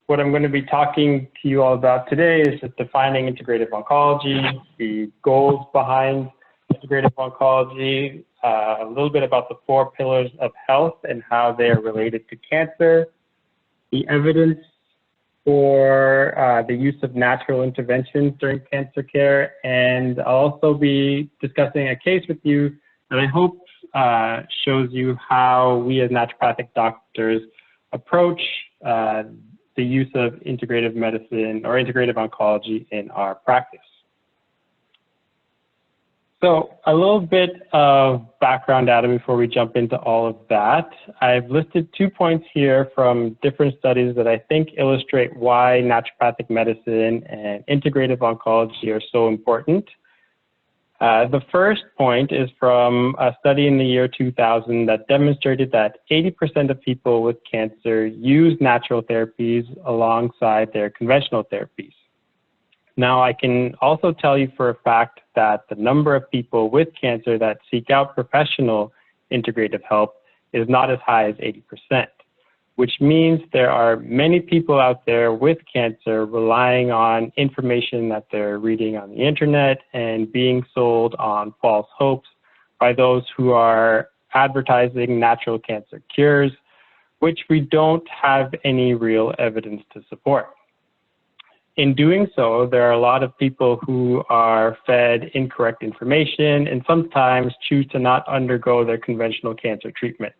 What I'm going to be talking to you all about today is just defining integrative oncology, the goals behind integrative oncology, a little bit about the 4 pillars of health and how they are related to cancer, the evidence for the use of natural interventions during cancer care, and I'll also be discussing a case with you that I hope shows you how we as naturopathic doctors approach the use of integrative medicine or integrative oncology in our practice. So a little bit of background data before we jump into all of that. I've listed 2 points here from different studies that I think illustrate why naturopathic medicine and integrative oncology are so important. The first point is from a study in the year 2000 that demonstrated that 80% of people with cancer use natural therapies alongside their conventional therapies. Now, I can also tell you for a fact that the number of people with cancer that seek out professional integrative help is not as high as 80%, which means there are many people out there with cancer relying on information that they're reading on the internet and being sold on false hopes by those who are advertising natural cancer cures, which we don't have any real evidence to support. In doing so, there are a lot of people who are fed incorrect information and sometimes choose to not undergo their conventional cancer treatments.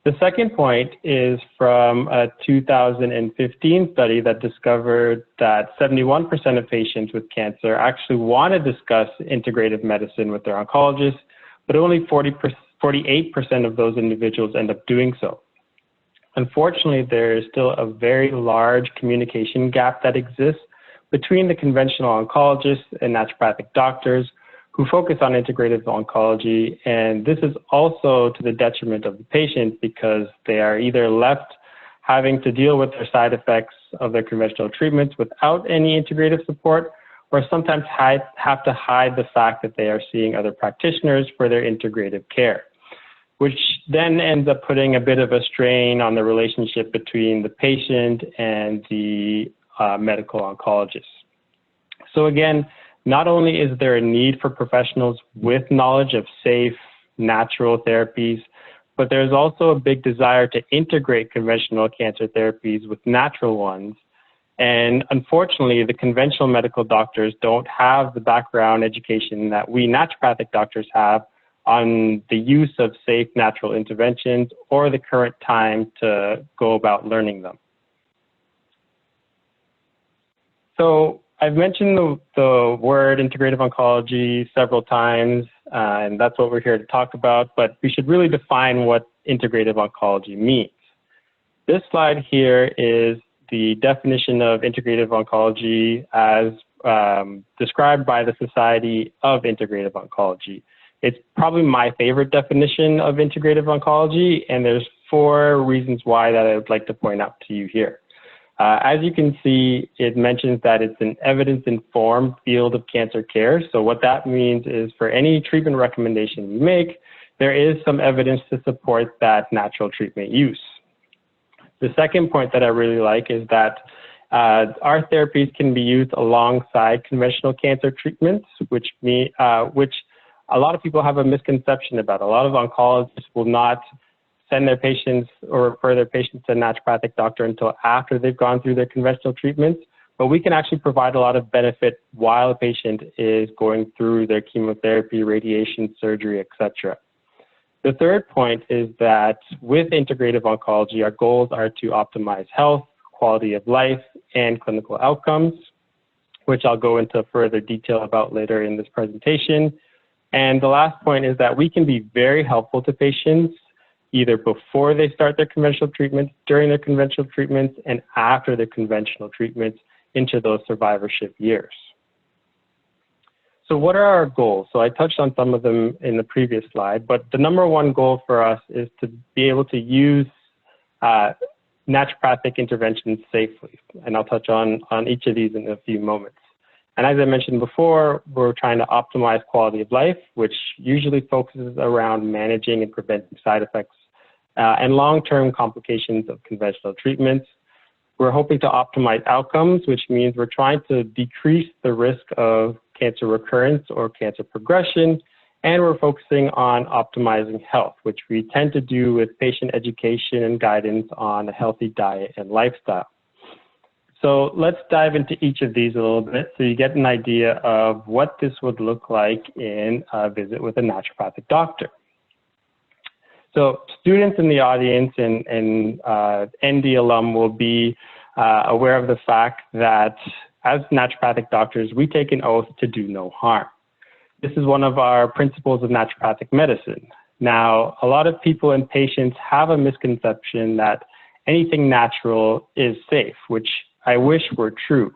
The second point is from a 2015 study that discovered that 71% of patients with cancer actually want to discuss integrative medicine with their oncologist, but only 48% of those individuals end up doing so. Unfortunately, there is still a very large communication gap that exists between the conventional oncologists and naturopathic doctors who focus on integrative oncology, and this is also to the detriment of the patient because they are either left having to deal with their side effects of their conventional treatments without any integrative support, or sometimes have to hide the fact that they are seeing other practitioners for their integrative care, which then ends up putting a bit of a strain on the relationship between the patient and the medical oncologist. So again, not only is there a need for professionals with knowledge of safe, natural therapies, but there's also a big desire to integrate conventional cancer therapies with natural ones. And unfortunately, the conventional medical doctors don't have the background education that we naturopathic doctors have on the use of safe natural interventions or the current time to go about learning them. So I've mentioned the word integrative oncology several times, and that's what we're here to talk about, but we should really define what integrative oncology means. This slide here is the definition of integrative oncology as described by the Society of Integrative Oncology. It's probably my favorite definition of integrative oncology, and there's 4 reasons why that I would like to point out to you here. As you can see, it mentions that it's an evidence-informed field of cancer care. So what that means is for any treatment recommendation you make, there is some evidence to support that natural treatment use. The second point that I really like is that our therapies can be used alongside conventional cancer treatments, which a lot of people have a misconception about. A lot of oncologists will not send their patients or refer their patients to a naturopathic doctor until after they've gone through their conventional treatments, but we can actually provide a lot of benefit while a patient is going through their chemotherapy, radiation, surgery, etc. The third point is that with integrative oncology, our goals are to optimize health, quality of life, and clinical outcomes, which I'll go into further detail about later in this presentation. And the last point is that we can be very helpful to patients either before they start their conventional treatments, during their conventional treatments, and after their conventional treatments into those survivorship years. So what are our goals? So I touched on some of them in the previous slide, but the number 1 goal for us is to be able to use naturopathic interventions safely. And I'll touch on each of these in a few moments. And as I mentioned before, we're trying to optimize quality of life, which usually focuses around managing and preventing side effects and long-term complications of conventional treatments. We're hoping to optimize outcomes, which means we're trying to decrease the risk of cancer recurrence or cancer progression, and we're focusing on optimizing health, which we tend to do with patient education and guidance on a healthy diet and lifestyle. So let's dive into each of these a little bit so you get an idea of what this would look like in a visit with a naturopathic doctor. So students in the audience and ND alum will be aware of the fact that as naturopathic doctors, we take an oath to do no harm. This is one of our principles of naturopathic medicine. Now, a lot of people and patients have a misconception that anything natural is safe, which I wish were true.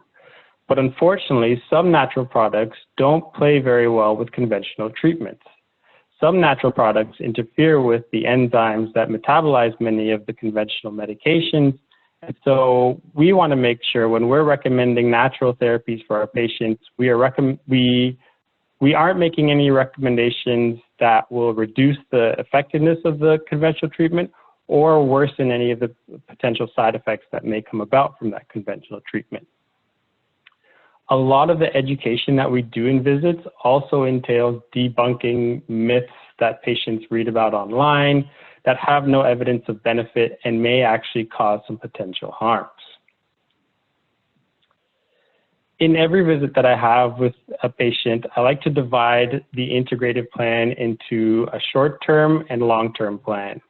But unfortunately, some natural products don't play very well with conventional treatments. Some natural products interfere with the enzymes that metabolize many of the conventional medications. And so we want to make sure when we're recommending natural therapies for our patients, we aren't making any recommendations that will reduce the effectiveness of the conventional treatment or worsen any of the potential side effects that may come about from that conventional treatment. A lot of the education that we do in visits also entails debunking myths that patients read about online that have no evidence of benefit and may actually cause some potential harms. In every visit that I have with a patient, I like to divide the integrative plan into a short-term and long-term plan.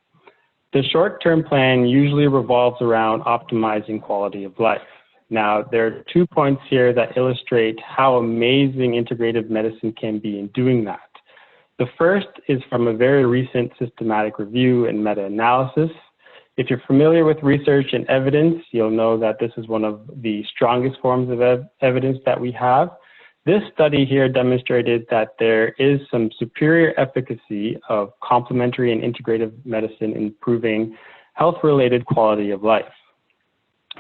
The short-term plan usually revolves around optimizing quality of life. Now, there are 2 points here that illustrate how amazing integrative medicine can be in doing that. The first is from a very recent systematic review and meta-analysis. If you're familiar with research and evidence, you'll know that this is one of the strongest forms of evidence that we have. This study here demonstrated that there is some superior efficacy of complementary and integrative medicine in improving health-related quality of life.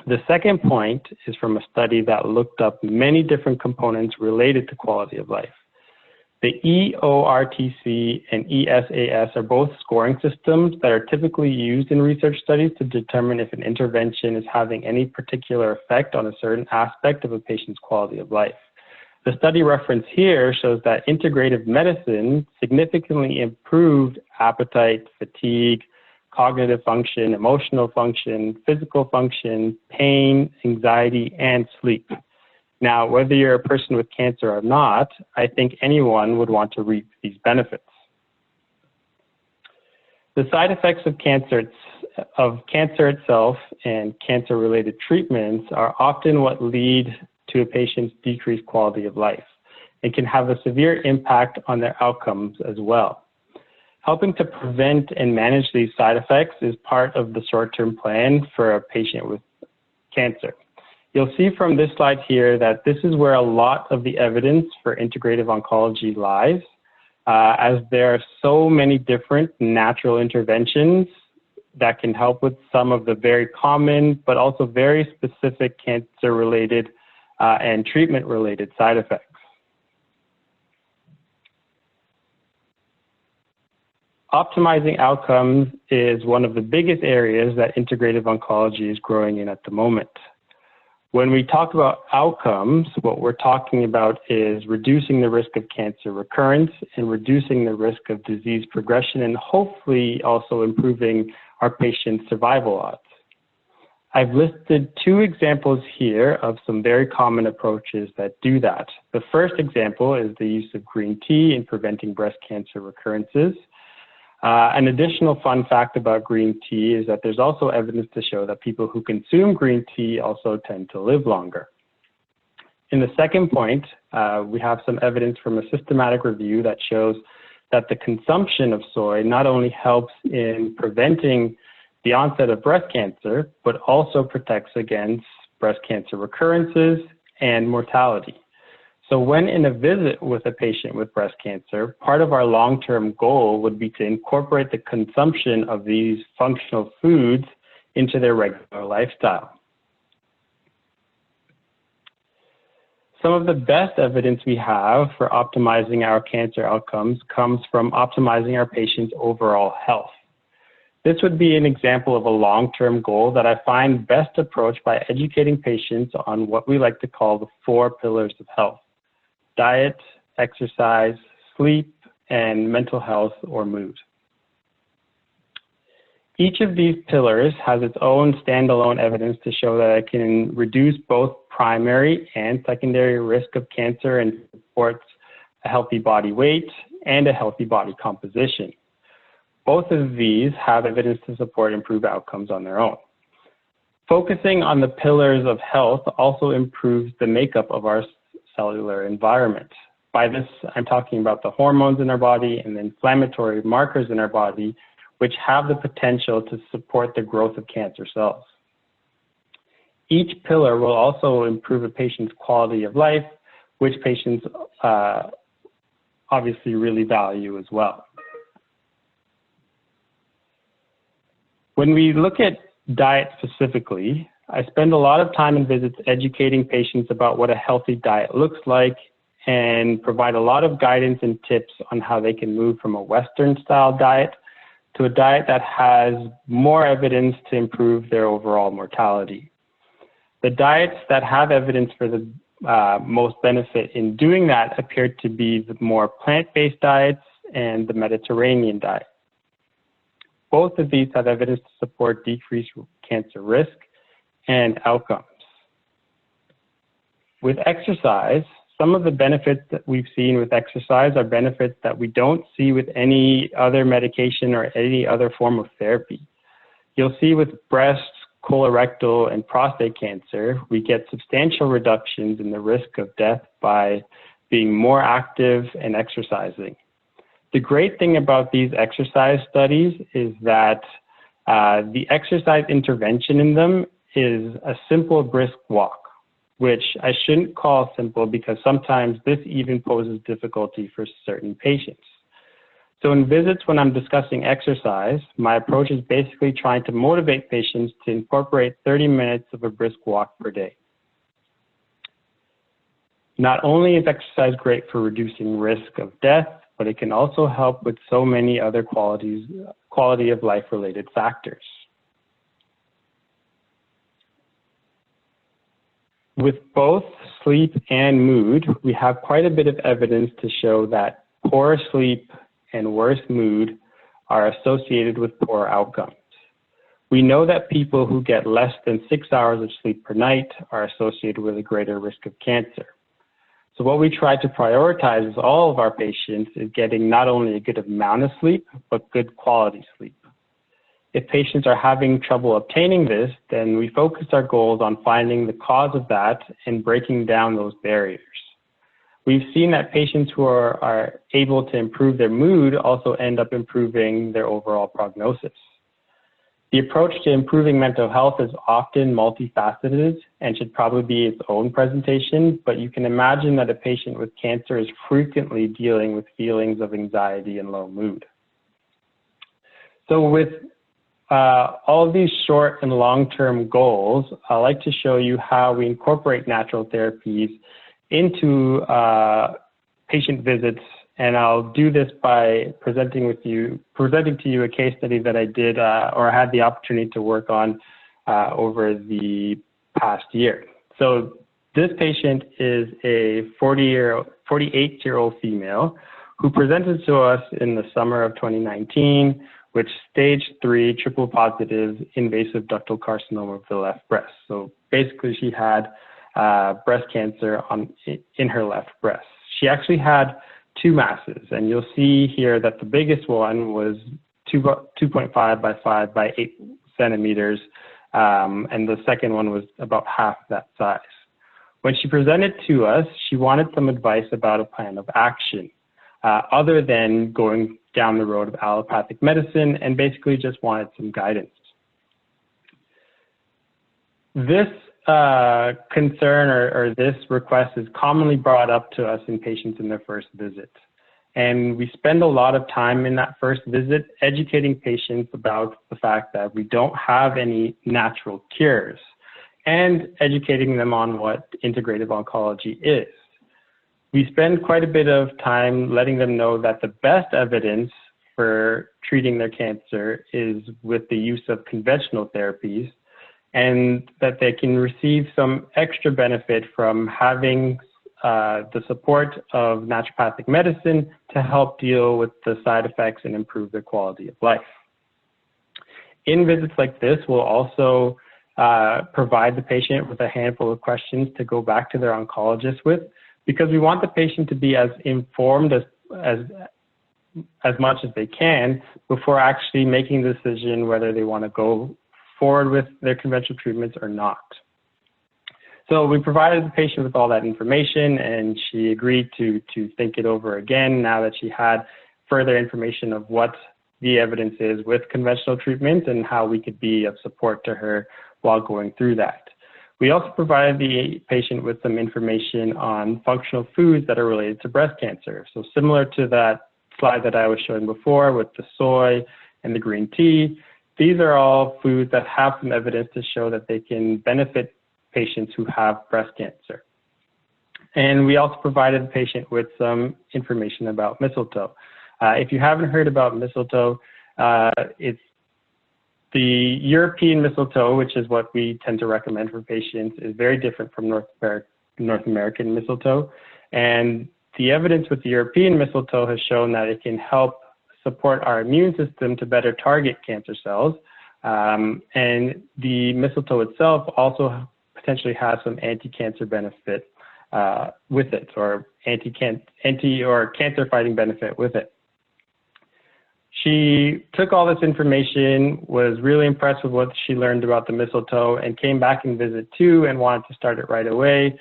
The second point is from a study that looked up many different components related to quality of life. The EORTC and ESAS are both scoring systems that are typically used in research studies to determine if an intervention is having any particular effect on a certain aspect of a patient's quality of life. The study reference here shows that integrative medicine significantly improved appetite, fatigue, cognitive function, emotional function, physical function, pain, anxiety, and sleep. Now, whether you're a person with cancer or not, I think anyone would want to reap these benefits. The side effects of cancer itself and cancer-related treatments are often what lead to a patient's decreased quality of life and can have a severe impact on their outcomes as well. Helping to prevent and manage these side effects is part of the short-term plan for a patient with cancer. You'll see from this slide here that this is where a lot of the evidence for integrative oncology lies, as there are so many different natural interventions that can help with some of the very common but also very specific cancer-related and treatment-related side effects. Optimizing outcomes is one of the biggest areas that integrative oncology is growing in at the moment. When we talk about outcomes, what we're talking about is reducing the risk of cancer recurrence and reducing the risk of disease progression and hopefully also improving our patients' survival odds. I've listed 2 examples here of some very common approaches that do that. The first example is the use of green tea in preventing breast cancer recurrences. An additional fun fact about green tea is that there's also evidence to show that people who consume green tea also tend to live longer. In the second point, we have some evidence from a systematic review that shows that the consumption of soy not only helps in preventing the onset of breast cancer, but also protects against breast cancer recurrences and mortality. So when in a visit with a patient with breast cancer, part of our long-term goal would be to incorporate the consumption of these functional foods into their regular lifestyle. Some of the best evidence we have for optimizing our cancer outcomes comes from optimizing our patients' overall health. This would be an example of a long-term goal that I find best approached by educating patients on what we like to call the 4 pillars of health: diet, exercise, sleep, and mental health or mood. Each of these pillars has its own standalone evidence to show that it can reduce both primary and secondary risk of cancer and supports a healthy body weight and a healthy body composition. Both of these have evidence to support improved outcomes on their own. Focusing on the pillars of health also improves the makeup of our cellular environment. By this, I'm talking about the hormones in our body and the inflammatory markers in our body, which have the potential to support the growth of cancer cells. Each pillar will also improve a patient's quality of life, which patients obviously really value as well. When we look at diet specifically, I spend a lot of time in visits educating patients about what a healthy diet looks like and provide a lot of guidance and tips on how they can move from a Western-style diet to a diet that has more evidence to improve their overall mortality. The diets that have evidence for the most benefit in doing that appear to be the more plant-based diets and the Mediterranean diet. Both of these have evidence to support decreased cancer risk and outcomes. With exercise, some of the benefits that we've seen with exercise are benefits that we don't see with any other medication or any other form of therapy. You'll see with breast, colorectal, and prostate cancer, we get substantial reductions in the risk of death by being more active and exercising. The great thing about these exercise studies is that the exercise intervention in them is a simple brisk walk, which I shouldn't call simple because sometimes this even poses difficulty for certain patients. So in visits when I'm discussing exercise, my approach is basically trying to motivate patients to incorporate 30 minutes of a brisk walk per day. Not only is exercise great for reducing risk of death, but it can also help with so many other quality of life related factors. With both sleep and mood, we have quite a bit of evidence to show that poor sleep and worse mood are associated with poor outcomes. We know that people who get less than 6 hours of sleep per night are associated with a greater risk of cancer. So what we try to prioritize with all of our patients is getting not only a good amount of sleep, but good quality sleep. If patients are having trouble obtaining this, then we focus our goals on finding the cause of that and breaking down those barriers. We've seen that patients who are able to improve their mood also end up improving their overall prognosis. The approach to improving mental health is often multifaceted and should probably be its own presentation, but you can imagine that a patient with cancer is frequently dealing with feelings of anxiety and low mood. So with all of these short and long-term goals, I'd like to show you how we incorporate natural therapies into patient visits, and I'll do this by presenting to you a case study that I did or had the opportunity to work on over the past year. So this patient is a 48-year-old female who presented to us in the summer of 2019 with stage 3 triple positive invasive ductal carcinoma of the left breast. So basically she had breast cancer in her left breast. She actually had 2 masses, and you'll see here that the biggest one was 2.5 by 5 by 8 centimeters, and the second one was about half that size. When she presented to us, she wanted some advice about a plan of action, other than going down the road of allopathic medicine, and basically just wanted some guidance. This concern or this request is commonly brought up to us in patients in their first visit. And we spend a lot of time in that first visit educating patients about the fact that we don't have any natural cures and educating them on what integrative oncology is. We spend quite a bit of time letting them know that the best evidence for treating their cancer is with the use of conventional therapies, and that they can receive some extra benefit from having the support of naturopathic medicine to help deal with the side effects and improve their quality of life. In visits like this, we'll also provide the patient with a handful of questions to go back to their oncologist with, because we want the patient to be as informed as much as they can before actually making the decision whether they want to go forward with their conventional treatments or not. So we provided the patient with all that information, and she agreed to think it over again now that she had further information of what the evidence is with conventional treatment and how we could be of support to her while going through that. We also provided the patient with some information on functional foods that are related to breast cancer. So similar to that slide that I was showing before with the soy and the green tea, these are all foods that have some evidence to show that they can benefit patients who have breast cancer. And we also provided the patient with some information about mistletoe. If you haven't heard about mistletoe, it's the European mistletoe, which is what we tend to recommend for patients, is very different from North American mistletoe. And the evidence with the European mistletoe has shown that it can help support our immune system to better target cancer cells. And the mistletoe itself also potentially has some anti-cancer benefit with it, or cancer-fighting benefit with it. She took all this information, was really impressed with what she learned about the mistletoe, and came back in visit 2 and wanted to start it right away,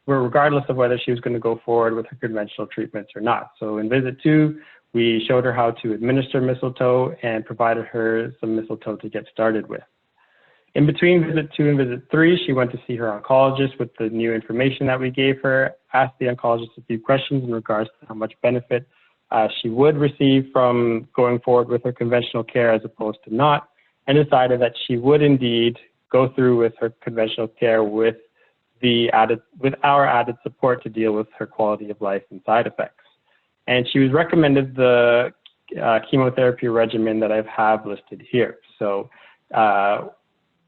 regardless of whether she was going to go forward with her conventional treatments or not. So in visit 2, we showed her how to administer mistletoe and provided her some mistletoe to get started with. In between visit 2 and visit 3, she went to see her oncologist with the new information that we gave her, asked the oncologist a few questions in regards to how much benefit she would receive from going forward with her conventional care as opposed to not, and decided that she would indeed go through with her conventional care with our added support to deal with her quality of life and side effects. And she was recommended the chemotherapy regimen that I have listed here. So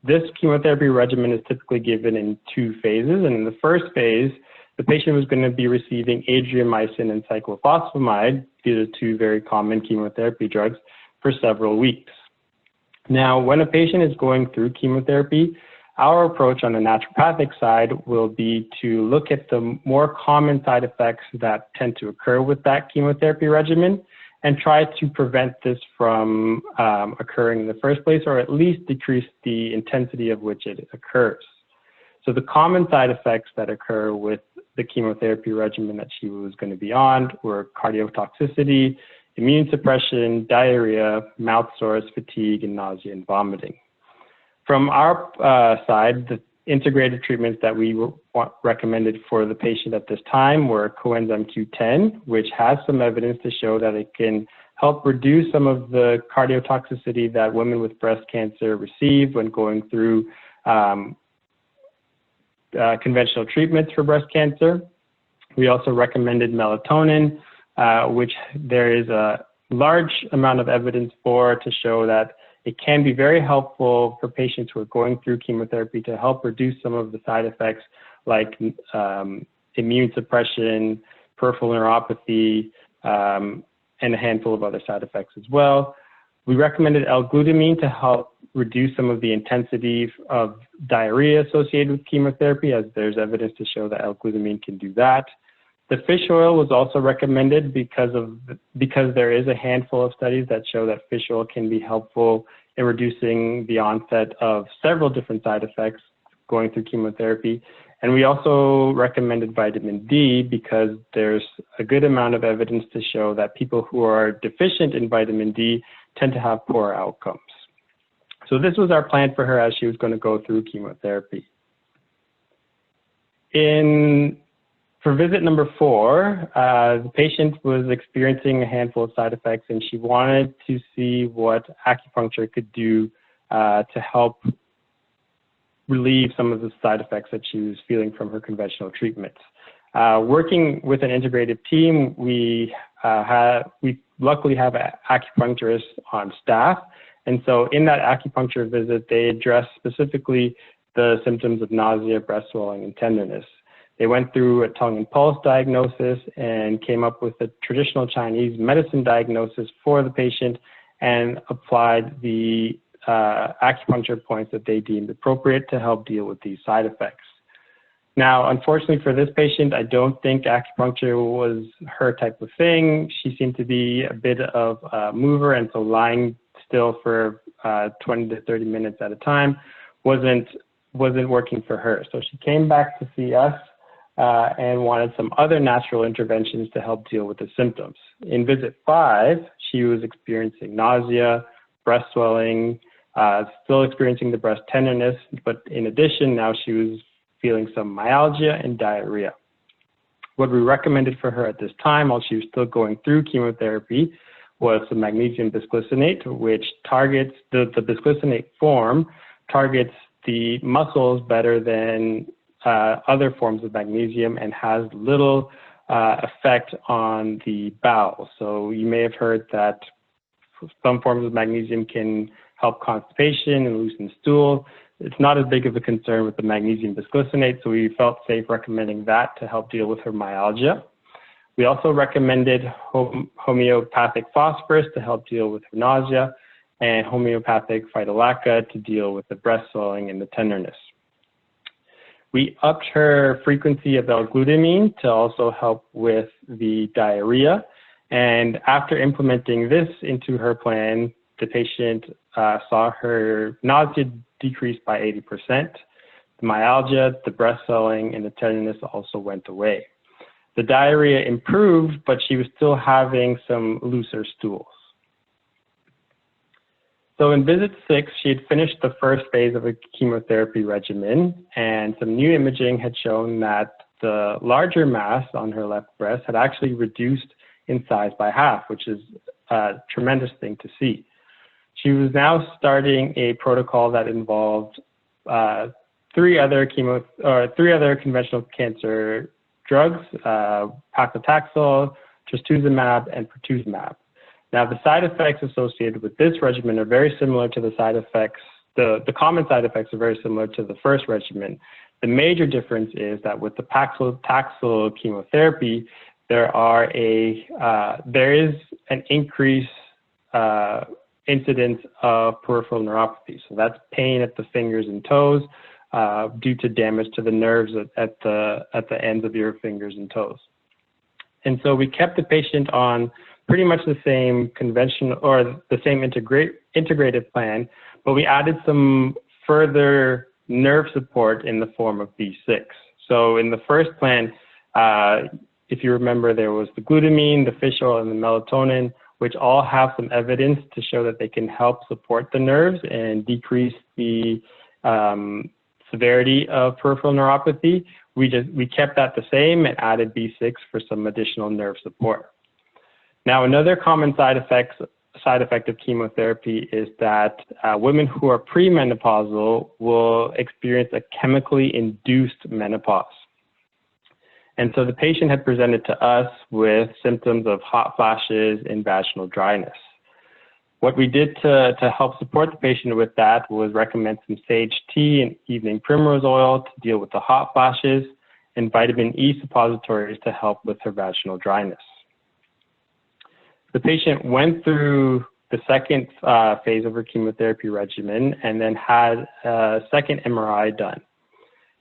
this chemotherapy regimen is typically given in 2 phases. And in the first phase, the patient was going to be receiving adriamycin and cyclophosphamide, these are 2 very common chemotherapy drugs, for several weeks. Now, when a patient is going through chemotherapy, our approach on the naturopathic side will be to look at the more common side effects that tend to occur with that chemotherapy regimen and try to prevent this from occurring in the first place, or at least decrease the intensity of which it occurs. So the common side effects that occur with the chemotherapy regimen that she was going to be on were cardiotoxicity, immune suppression, diarrhea, mouth sores, fatigue, and nausea and vomiting. From our side, the integrated treatments that we recommended for the patient at this time were coenzyme Q10, which has some evidence to show that it can help reduce some of the cardiotoxicity that women with breast cancer receive when going through conventional treatments for breast cancer. We also recommended melatonin, which there is a large amount of evidence for to show that it can be very helpful for patients who are going through chemotherapy to help reduce some of the side effects like immune suppression, peripheral neuropathy, and a handful of other side effects as well. We recommended L-glutamine to help reduce some of the intensity of diarrhea associated with chemotherapy, as there's evidence to show that L-glutamine can do that. The fish oil was also recommended because there is a handful of studies that show that fish oil can be helpful in reducing the onset of several different side effects going through chemotherapy. And we also recommended vitamin D because there's a good amount of evidence to show that people who are deficient in vitamin D tend to have poor outcomes. So this was our plan for her as she was going to go through chemotherapy. For visit number 4, the patient was experiencing a handful of side effects, and she wanted to see what acupuncture could do to help relieve some of the side effects that she was feeling from her conventional treatments. Working with an integrative team, we luckily have acupuncturists on staff. And so in that acupuncture visit, they addressed specifically the symptoms of nausea, breast swelling, and tenderness. They went through a tongue and pulse diagnosis and came up with a traditional Chinese medicine diagnosis for the patient and applied the acupuncture points that they deemed appropriate to help deal with these side effects. Now, unfortunately for this patient, I don't think acupuncture was her type of thing. She seemed to be a bit of a mover, and so lying still for 20 to 30 minutes at a time wasn't working for her. So she came back to see us and wanted some other natural interventions to help deal with the symptoms. In visit 5, she was experiencing nausea, breast swelling, still experiencing the breast tenderness, but in addition, now she was feeling some myalgia and diarrhea. What we recommended for her at this time, while she was still going through chemotherapy, was some magnesium bisglycinate, which targets, the bisglycinate form targets the muscles better than other forms of magnesium and has little effect on the bowel. So you may have heard that some forms of magnesium can help constipation and loosen stool. It's not as big of a concern with the magnesium bisglycinate, so we felt safe recommending that to help deal with her myalgia. We also recommended homeopathic phosphorus to help deal with her nausea and homeopathic phytolacca to deal with the breast swelling and the tenderness. We upped her frequency of L-glutamine to also help with the diarrhea. And after implementing this into her plan, the patient saw her nausea decrease by 80%. The myalgia, the breast swelling, and the tenderness also went away. The diarrhea improved, but she was still having some looser stools. So in visit 6, she had finished the first phase of a chemotherapy regimen, and some new imaging had shown that the larger mass on her left breast had actually reduced in size by half, which is a tremendous thing to see. She was now starting a protocol that involved three other conventional cancer drugs, paclitaxel, trastuzumab, and pertuzumab. Now, the side effects associated with this regimen are very similar to the side effects, the common side effects are very similar to the first regimen. The major difference is that with the paclitaxel chemotherapy, there is an increased incidence of peripheral neuropathy. So that's pain at the fingers and toes due to damage to the nerves at the ends of your fingers and toes. And so we kept the patient on pretty much the same conventional or the same integrative plan, but we added some further nerve support in the form of B6. So in the first plan, if you remember, there was the glutamine, the fish oil, and the melatonin, which all have some evidence to show that they can help support the nerves and decrease the severity of peripheral neuropathy. We kept that the same and added B6 for some additional nerve support. Now, another common side effect of chemotherapy is that women who are premenopausal will experience a chemically induced menopause. And so the patient had presented to us with symptoms of hot flashes and vaginal dryness. What we did to help support the patient with that was recommend some sage tea and evening primrose oil to deal with the hot flashes and vitamin E suppositories to help with her vaginal dryness. The patient went through the second phase of her chemotherapy regimen and then had a second MRI done.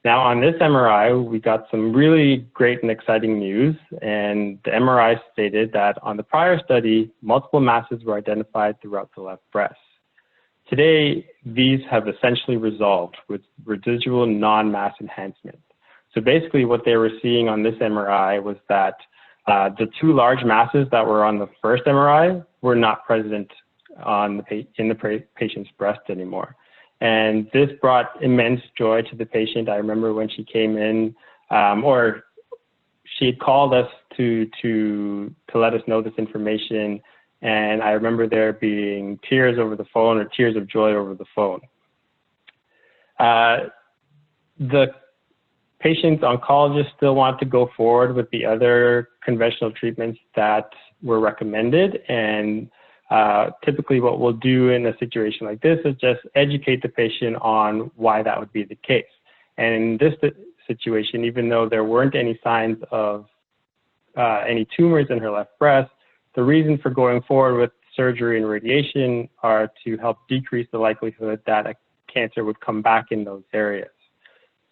Now on this MRI, we got some really great and exciting news, and the MRI stated that on the prior study, multiple masses were identified throughout the left breast. Today, these have essentially resolved with residual non-mass enhancement. So basically what they were seeing on this MRI was that the two large masses that were on the first MRI were not present in the patient's breast anymore. And this brought immense joy to the patient. I remember when she came in, or she had called us to let us know this information, and I remember there being tears over the phone or tears of joy over the phone. The patient's oncologist still wanted to go forward with the other conventional treatments that were recommended. And typically what we'll do in a situation like this is just educate the patient on why that would be the case. And in this situation, even though there weren't any signs of any tumors in her left breast, the reason for going forward with surgery and radiation are to help decrease the likelihood that a cancer would come back in those areas.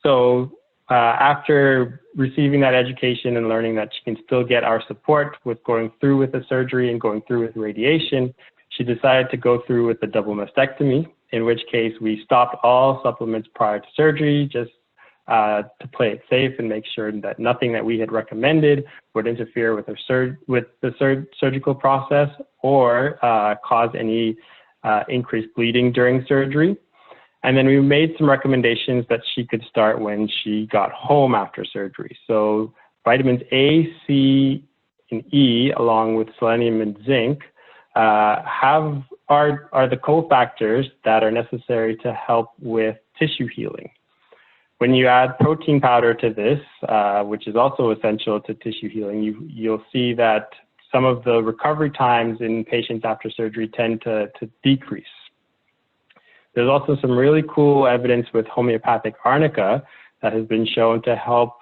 So after receiving that education and learning that she can still get our support with going through with the surgery and going through with radiation, she decided to go through with the double mastectomy, in which case we stopped all supplements prior to surgery, just to play it safe and make sure that nothing that we had recommended would interfere with the surgical process or cause any increased bleeding during surgery. And then we made some recommendations that she could start when she got home after surgery. So vitamins A, C, and E, along with selenium and zinc, are the cofactors that are necessary to help with tissue healing. When you add protein powder to this, which is also essential to tissue healing, you'll see that some of the recovery times in patients after surgery tend to decrease. There's also some really cool evidence with homeopathic arnica that has been shown to help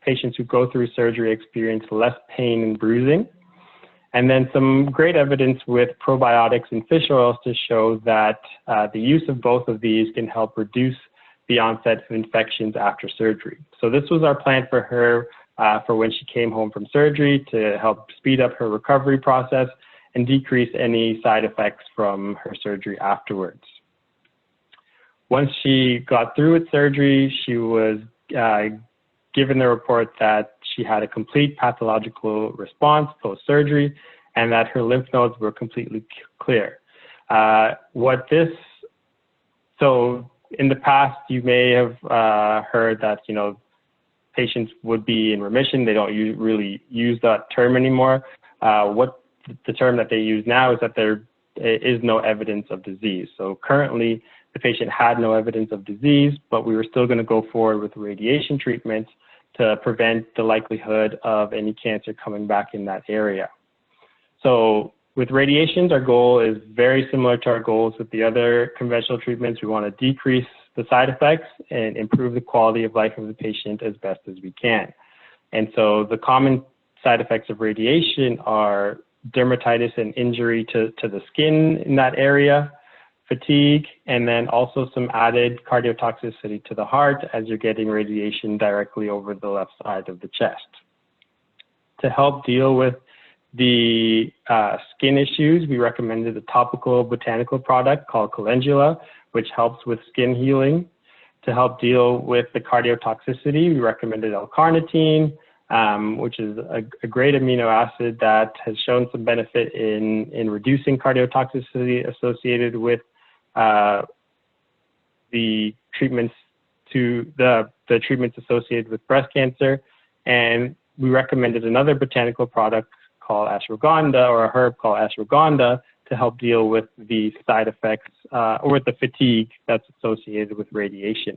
patients who go through surgery experience less pain and bruising. And then some great evidence with probiotics and fish oils to show that the use of both of these can help reduce the onset of infections after surgery. So this was our plan for her for when she came home from surgery, to help speed up her recovery process and decrease any side effects from her surgery afterwards. Once she got through with surgery, she was given the report that she had a complete pathological response post-surgery and that her lymph nodes were completely clear. So in the past, you may have heard that, patients would be in remission. They don't really use that term anymore. What the term that they use now is that there is no evidence of disease. So currently, the patient had no evidence of disease, but we were still going to go forward with radiation treatments to prevent the likelihood of any cancer coming back in that area. So with radiations, our goal is very similar to our goals with the other conventional treatments. We want to decrease the side effects and improve the quality of life of the patient as best as we can. And so the common side effects of radiation are dermatitis and injury to the skin in that area, fatigue, and then also some added cardiotoxicity to the heart as you're getting radiation directly over the left side of the chest. To help deal with the skin issues, we recommended a topical botanical product called calendula, which helps with skin healing. To help deal with the cardiotoxicity, we recommended L-carnitine, which is a great amino acid that has shown some benefit in reducing cardiotoxicity associated with the treatments associated with breast cancer. And we recommended another botanical product called ashwagandha, or a herb called ashwagandha, to help deal with the side effects or with the fatigue that's associated with radiation.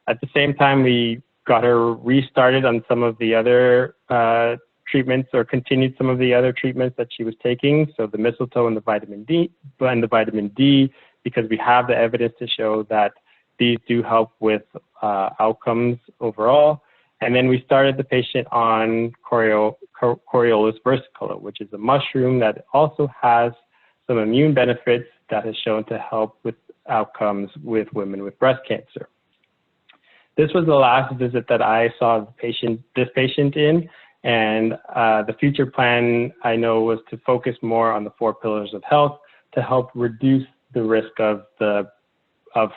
At the same time, we got her restarted on some of the other treatments, or continued some of the other treatments that she was taking. So the mistletoe and the vitamin D, because we have the evidence to show that these do help with outcomes overall. And then we started the patient on Coriolus versicolor, which is a mushroom that also has some immune benefits that has shown to help with outcomes with women with breast cancer. This was the last visit that I saw this patient in, and the future plan, I know, was to focus more on the 4 pillars of health to help reduce the risk of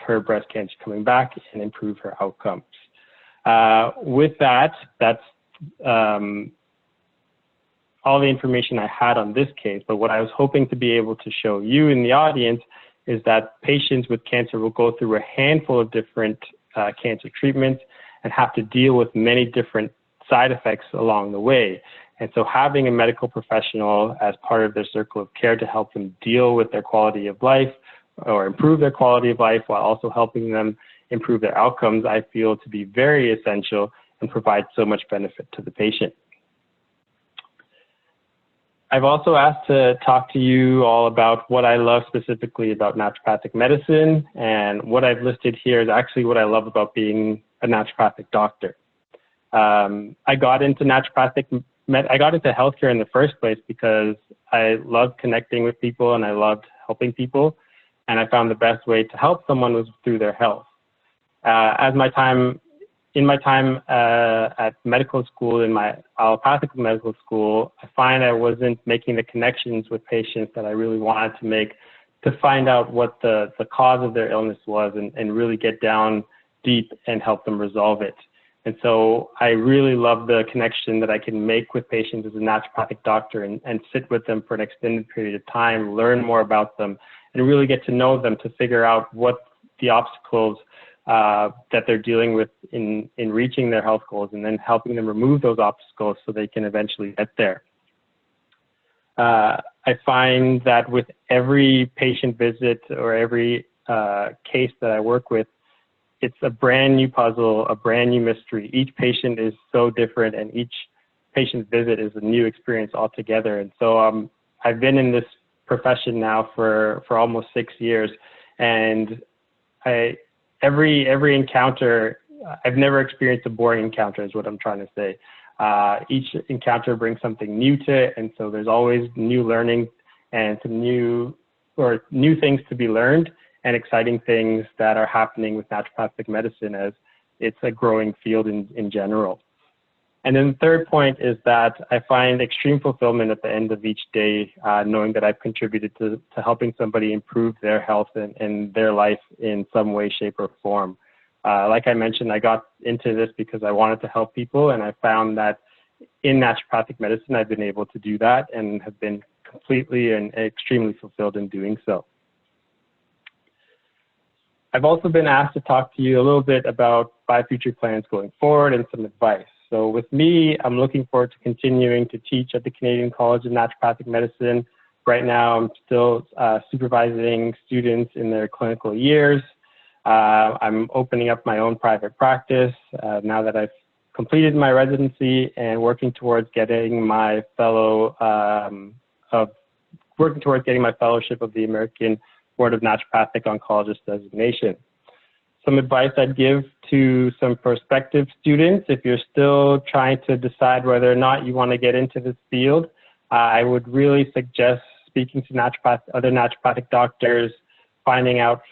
her breast cancer coming back and improve her outcomes. With that, that's all the information I had on this case, but what I was hoping to be able to show you in the audience is that patients with cancer will go through a handful of different cancer treatments and have to deal with many different side effects along the way. And so having a medical professional as part of their circle of care to help them deal with their quality of life or improve their quality of life while also helping them improve their outcomes, I feel to be very essential and provide so much benefit to the patient. I've also asked to talk to you all about what I love specifically about naturopathic medicine, and what I've listed here is actually what I love about being a naturopathic doctor. I got into healthcare in the first place because I loved connecting with people and I loved helping people, and I found the best way to help someone was through their health. In my time at medical school, in my allopathic medical school, I find I wasn't making the connections with patients that I really wanted to make to find out what the cause of their illness was, and really get down deep and help them resolve it. And so I really love the connection that I can make with patients as a naturopathic doctor, and sit with them for an extended period of time, learn more about them, and really get to know them to figure out what the obstacles that they're dealing with in reaching their health goals, and then helping them remove those obstacles so they can eventually get there. I find that with every patient visit or every case that I work with, it's a brand new puzzle, a brand new mystery. Each patient is so different, and each patient visit is a new experience altogether. And so I've been in this profession now for almost 6 years, and every encounter, I've never experienced a boring encounter is what I'm trying to say. Each encounter brings something new to it, and so there's always new learning and some new things to be learned, and exciting things that are happening with naturopathic medicine as it's a growing field in general. And then the third point is that I find extreme fulfillment at the end of each day, knowing that I've contributed to helping somebody improve their health and their life in some way, shape, or form. Like I mentioned, I got into this because I wanted to help people, and I found that in naturopathic medicine, I've been able to do that and have been completely and extremely fulfilled in doing so. I've also been asked to talk to you a little bit about my future plans going forward and some advice. So with me, I'm looking forward to continuing to teach at the Canadian College of Naturopathic Medicine. Right now, I'm still supervising students in their clinical years. I'm opening up my own private practice now that I've completed my residency, and working towards getting my fellowship of the American Board of Naturopathic Oncologist designation. Some advice I'd give to some prospective students: if you're still trying to decide whether or not you want to get into this field, I would really suggest speaking to other naturopathic doctors, finding out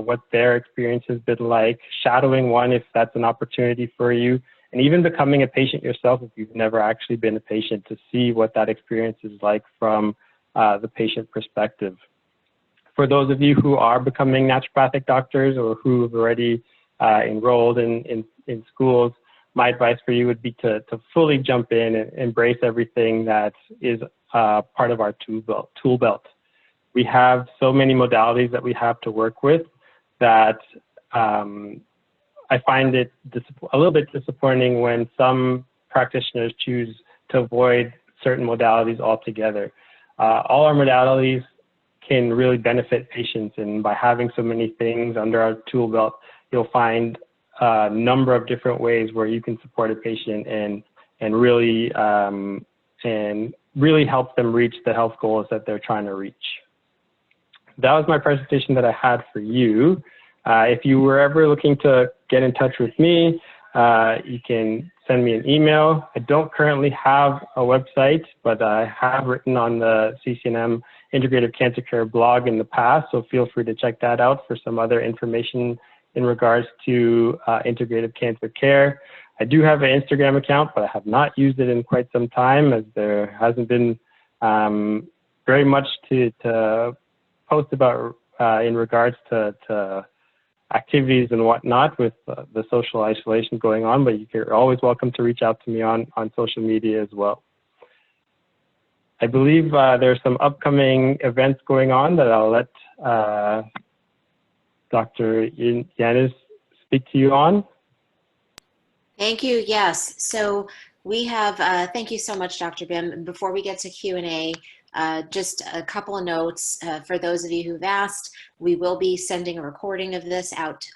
what their experience has been like, shadowing one if that's an opportunity for you, and even becoming a patient yourself if you've never actually been a patient, to see what that experience is like from the patient perspective. For those of you who are becoming naturopathic doctors, or who have already enrolled in schools, my advice for you would be to fully jump in and embrace everything that is part of our tool belt. We have so many modalities that we have to work with that I find it a little bit disappointing when some practitioners choose to avoid certain modalities altogether. All our modalities can really benefit patients, and by having so many things under our tool belt, you'll find a number of different ways where you can support a patient and really help them reach the health goals that they're trying to reach. That was my presentation that I had for you. If you were ever looking to get in touch with me, you can send me an email. I don't currently have a website, but I have written on the CCNM Integrative Cancer Care blog in the past, so feel free to check that out for some other information in regards to integrative cancer care. I do have an Instagram account, but I have not used it in quite some time, as there hasn't been very much to post about in regards to activities and whatnot with the social isolation going on, but you're always welcome to reach out to me on social media as well. I believe there's some upcoming events going on that I'll let Dr. Yanis speak to you on. Thank you. Yes. So we have, thank you so much, Dr. Bhim. Before we get to Q&A, Just a couple of notes for those of you who've asked. We will be sending a recording of this out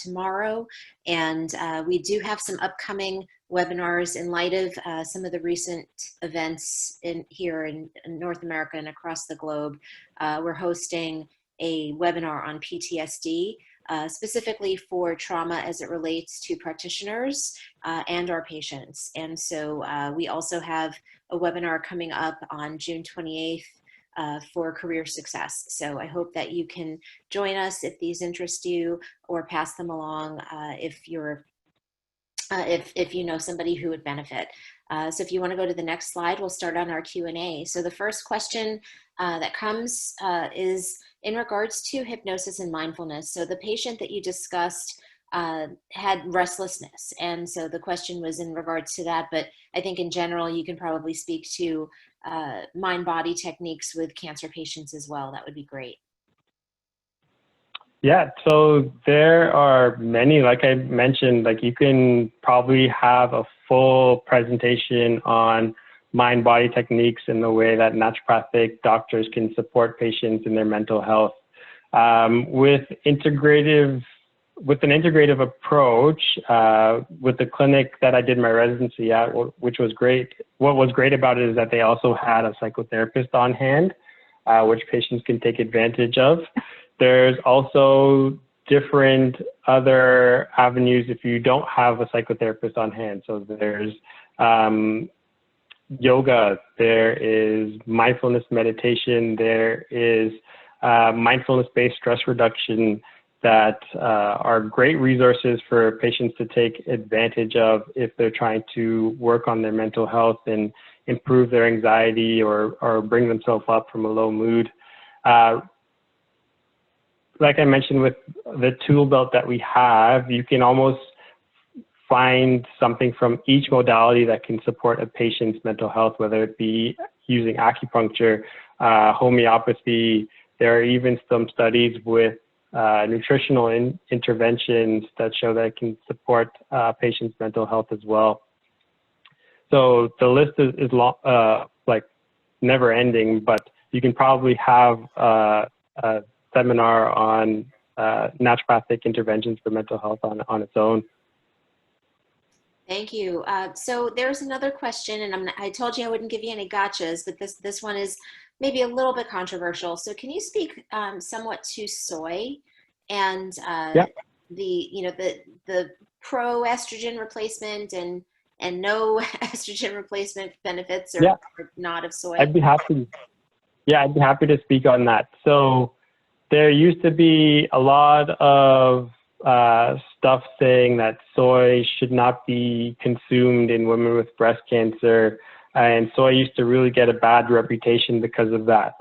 tomorrow, and we do have some upcoming webinars in light of some of the recent events here in North America and across the globe. We're hosting a webinar on PTSD, specifically for trauma as it relates to practitioners and our patients. And so we also have a webinar coming up on June 28th for career success. So I hope that you can join us if these interest you, or pass them along if you know somebody who would benefit. So if you want to go to the next slide, we'll start on our Q&A. So the first question that comes is in regards to hypnosis and mindfulness. So the patient that you discussed had restlessness. And so the question was in regards to that, but I think in general, you can probably speak to mind-body techniques with cancer patients as well. That would be great. Yeah, so there are many, like I mentioned, like you can probably have a full presentation on mind-body techniques and the way that naturopathic doctors can support patients in their mental health. With an integrative approach, with the clinic that I did my residency at, which was great. What was great about it is that they also had a psychotherapist on hand, which patients can take advantage of. There's also different other avenues if you don't have a psychotherapist on hand. So there's yoga, there is mindfulness meditation, there is mindfulness-based stress reduction that are great resources for patients to take advantage of if they're trying to work on their mental health and improve their anxiety or bring themselves up from a low mood. Like I mentioned, with the tool belt that we have, you can almost find something from each modality that can support a patient's mental health, whether it be using acupuncture, homeopathy. There are even some studies with nutritional interventions that show that it can support patients' mental health as well. So the list is long, like never ending, but you can probably have a seminar on naturopathic interventions for mental health on its own. Thank you. So there's another question, and I told you I wouldn't give you any gotchas, but this one is maybe a little bit controversial. So can you speak somewhat to soy and the pro-estrogen replacement and no estrogen replacement benefits or not of soy? I'd be happy. Yeah, I'd be happy to speak on that. So there used to be a lot of stuff saying that soy should not be consumed in women with breast cancer, and soy used to really get a bad reputation because of that.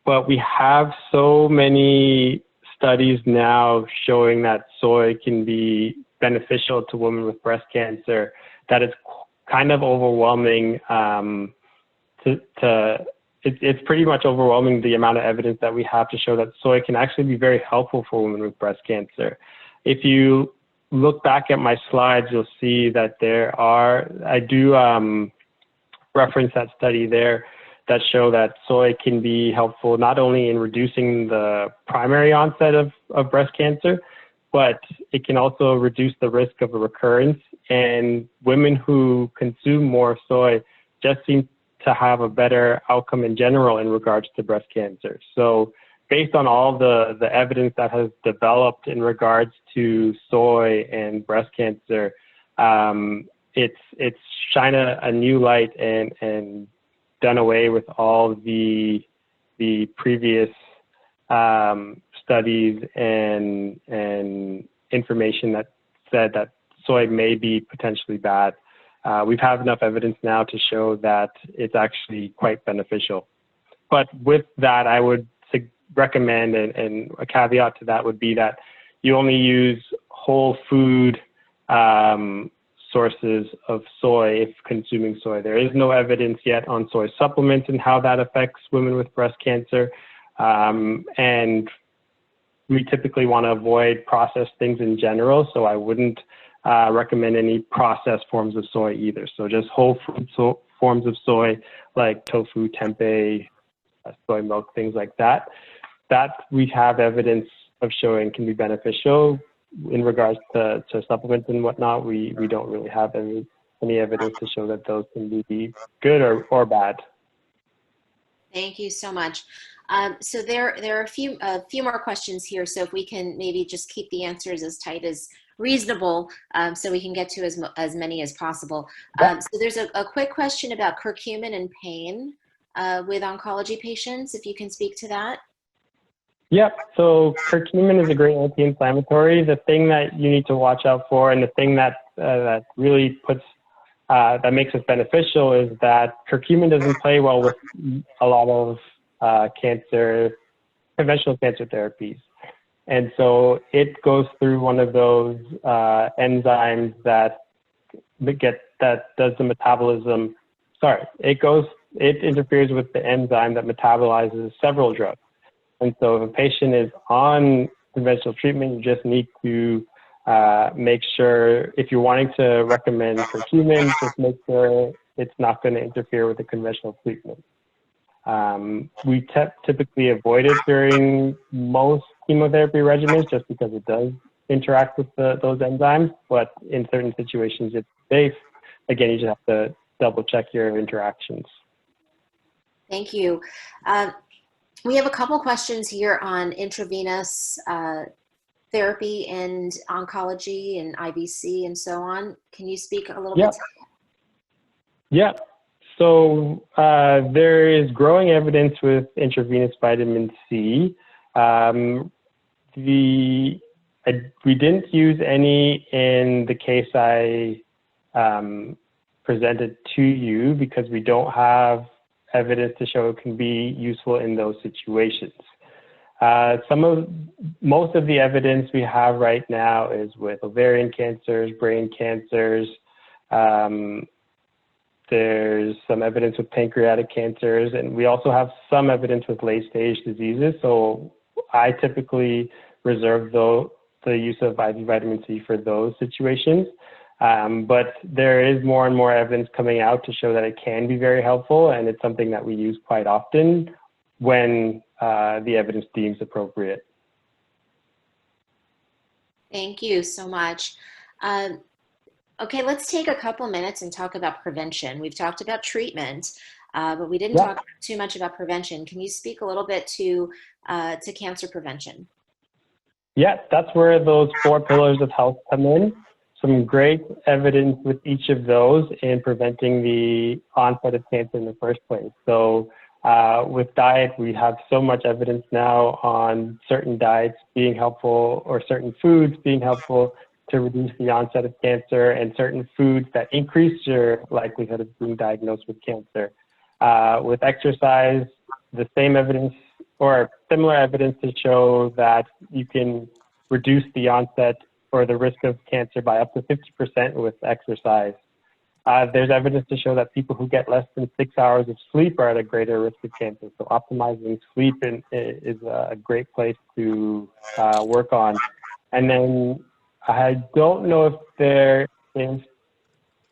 But we have so many studies now showing that soy can be beneficial to women with breast cancer that it's kind of overwhelming. It's pretty much overwhelming the amount of evidence that we have to show that soy can actually be very helpful for women with breast cancer. If you look back at my slides, you'll see that I do reference that study there that show that soy can be helpful not only in reducing the primary onset of breast cancer, but it can also reduce the risk of a recurrence. And women who consume more soy just seem to have a better outcome in general in regards to breast cancer. So based on all the evidence that has developed in regards to soy and breast cancer, it's shine a new light and done away with all the previous studies and information that said that soy may be potentially bad. We've had enough evidence now to show that it's actually quite beneficial. But with that, I would recommend, and a caveat to that would be that you only use whole food sources of soy if consuming soy. There is no evidence yet on soy supplements and how that affects women with breast cancer. And we typically want to avoid processed things in general, so I wouldn't recommend any processed forms of soy either. So just whole food forms of soy like tofu, tempeh, soy milk, things like that, that we have evidence of showing can be beneficial. In regards to supplements and whatnot, we don't really have any evidence to show that those can be good or bad. Thank you so much. So there are a few more questions here. So if we can maybe just keep the answers as tight as reasonable, so we can get to as many as possible. So there's a quick question about curcumin and pain with oncology patients, if you can speak to that. Yep, so curcumin is a great anti-inflammatory. The thing that you need to watch out for, and the thing that that really that makes it beneficial, is that curcumin doesn't play well with a lot of conventional cancer therapies. And so it goes through one of those enzymes that does the metabolism. It interferes with the enzyme that metabolizes several drugs. And so if a patient is on conventional treatment, you just need to make sure, if you're wanting to recommend curcumin, just make sure it's not going to interfere with the conventional treatment. We typically avoid it during most chemotherapy regimens just because it does interact with those enzymes, but in certain situations it's safe. Again, you just have to double check your interactions. Thank you. We have a couple questions here on intravenous therapy and oncology and IBC and so on. Can you speak a little bit to that? Yeah. So there is growing evidence with intravenous vitamin C. We didn't use any in the case I presented to you because we don't have evidence to show it can be useful in those situations. Most of the evidence we have right now is with ovarian cancers, brain cancers. There's some evidence with pancreatic cancers, and we also have some evidence with late-stage diseases. So I typically reserve the use of IV vitamin C for those situations. But there is more and more evidence coming out to show that it can be very helpful, and it's something that we use quite often when the evidence deems appropriate. Thank you so much. Okay, let's take a couple minutes and talk about prevention. We've talked about treatment, but we didn't talk too much about prevention. Can you speak a little bit to cancer prevention? Yeah, that's where those 4 pillars of health come in. Some great evidence with each of those in preventing the onset of cancer in the first place. So with diet, we have so much evidence now on certain diets being helpful, or certain foods being helpful to reduce the onset of cancer, and certain foods that increase your likelihood of being diagnosed with cancer. With exercise, the same evidence or similar evidence to show that you can reduce the onset or the risk of cancer by up to 50% with exercise. There's evidence to show that people who get less than 6 hours of sleep are at a greater risk of cancer. So optimizing sleep is a great place to work on. And then I don't know if there is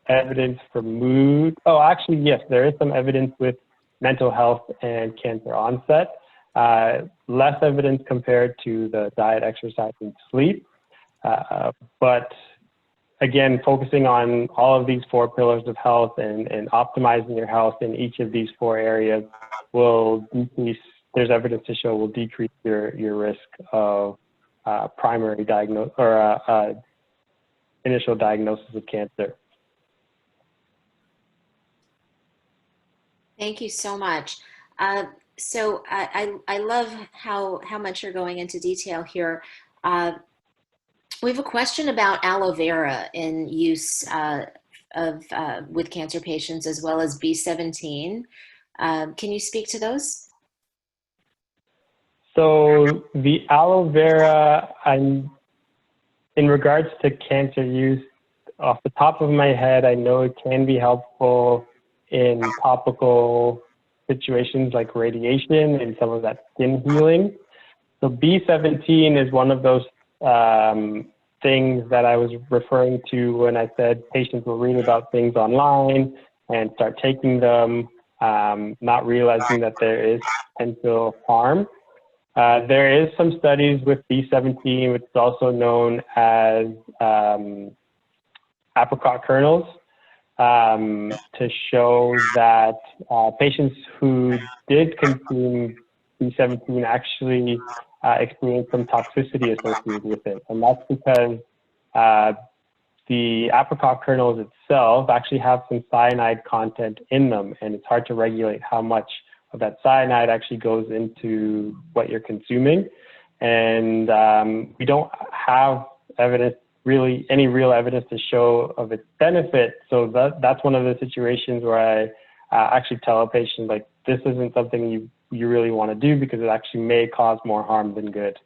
evidence for mood. Oh, actually, yes, there is some evidence with mental health and cancer onset. Less evidence compared to the diet, exercise, and sleep. But again, focusing on all of these 4 pillars of health and optimizing your health in each of these 4 areas will decrease, there's evidence to show will decrease your risk of primary diagnosis or initial diagnosis of cancer. Thank you so much. So I love how much you're going into detail here. We have a question about aloe vera in use with cancer patients, as well as B17. Can you speak to those? So the aloe vera, in regards to cancer use, off the top of my head, I know it can be helpful in topical situations like radiation and some of that skin healing. So B17 is one of those things that I was referring to when I said patients will read about things online and start taking them, not realizing that there is potential harm. There is some studies with B17, which is also known as apricot kernels, to show that patients who did consume B17 actually experienced some toxicity associated with it. And that's because the apricot kernels itself actually have some cyanide content in them, and it's hard to regulate how much of that cyanide actually goes into what you're consuming. And we don't have evidence, really any real evidence to show of its benefit. So that's one of the situations where I actually tell a patient, like, this isn't something you really want to do because it actually may cause more harm than good.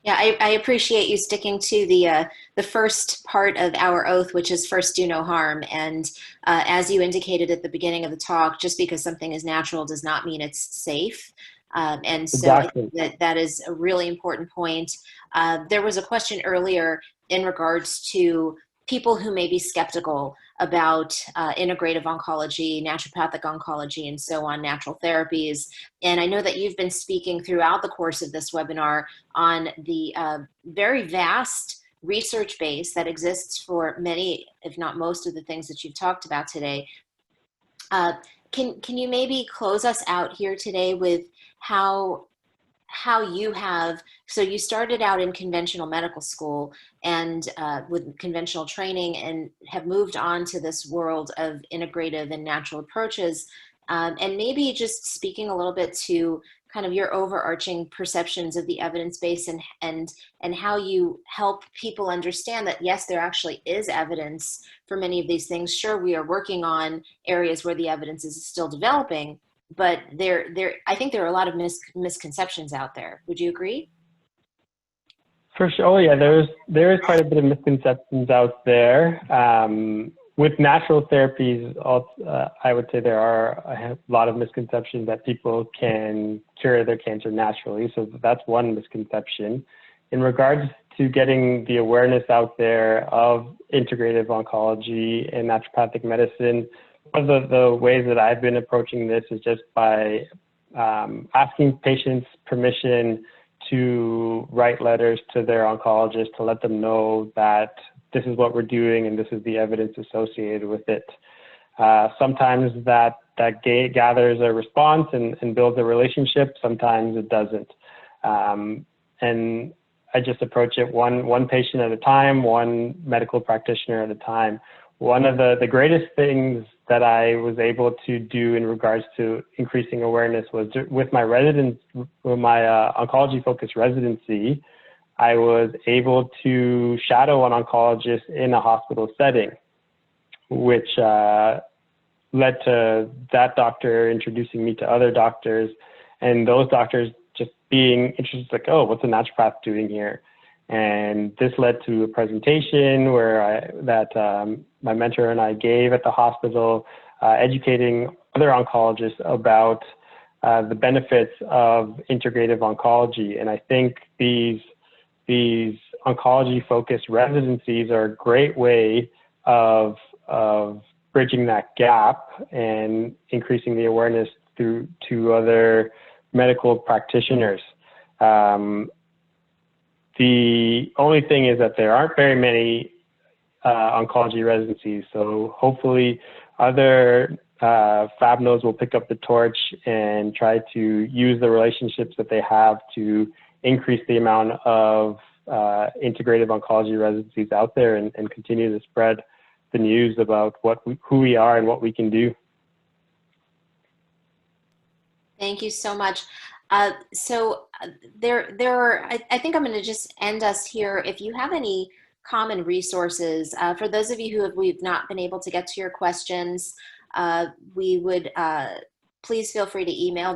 Yeah, I appreciate you sticking to the first part of our oath, which is first do no harm. And as you indicated at the beginning of the talk, just because something is natural does not mean it's safe. And so Exactly. that is a really important point. There was a question earlier in regards to people who may be skeptical about integrative oncology, naturopathic oncology, and so on, natural therapies. And I know that you've been speaking throughout the course of this webinar on the very vast research base that exists for many, if not most of the things that you've talked about today. Can you maybe close us out here today with how you have, so you started out in conventional medical school and with conventional training and have moved on to this world of integrative and natural approaches, and maybe just speaking a little bit to kind of your overarching perceptions of the evidence base and how you help people understand that yes, there actually is evidence for many of these things. Sure, we are working on areas where the evidence is still developing, but I think there are a lot of misconceptions out there. Would you agree? For sure. Oh, yeah, there is quite a bit of misconceptions out there. With natural therapies, I would say there are a lot of misconceptions that people can cure their cancer naturally. So that's one misconception. In regards to getting the awareness out there of integrative oncology and naturopathic medicine, one of the ways that I've been approaching this is just by asking patients permission to write letters to their oncologist to let them know that this is what we're doing and this is the evidence associated with it. Sometimes that gathers a response and builds a relationship. Sometimes it doesn't. And I just approach it one patient at a time, one medical practitioner at a time. One of the greatest things that I was able to do in regards to increasing awareness was with my oncology-focused residency. I was able to shadow an oncologist in a hospital setting, which led to that doctor introducing me to other doctors, and those doctors just being interested, like, oh, what's a naturopath doing here? And this led to a presentation where my mentor and I gave at the hospital, educating other oncologists about the benefits of integrative oncology. And I think these oncology-focused residencies are a great way of bridging that gap and increasing the awareness to other medical practitioners. The only thing is that there aren't very many oncology residencies, so hopefully other FABNOs will pick up the torch and try to use the relationships that they have to increase the amount of integrative oncology residencies out there and continue to spread the news about who we are and what we can do. Thank you so much. So there are, I think I'm going to just end us here. If you have any common resources, for those of you we've not been able to get to your questions, we would please feel free to email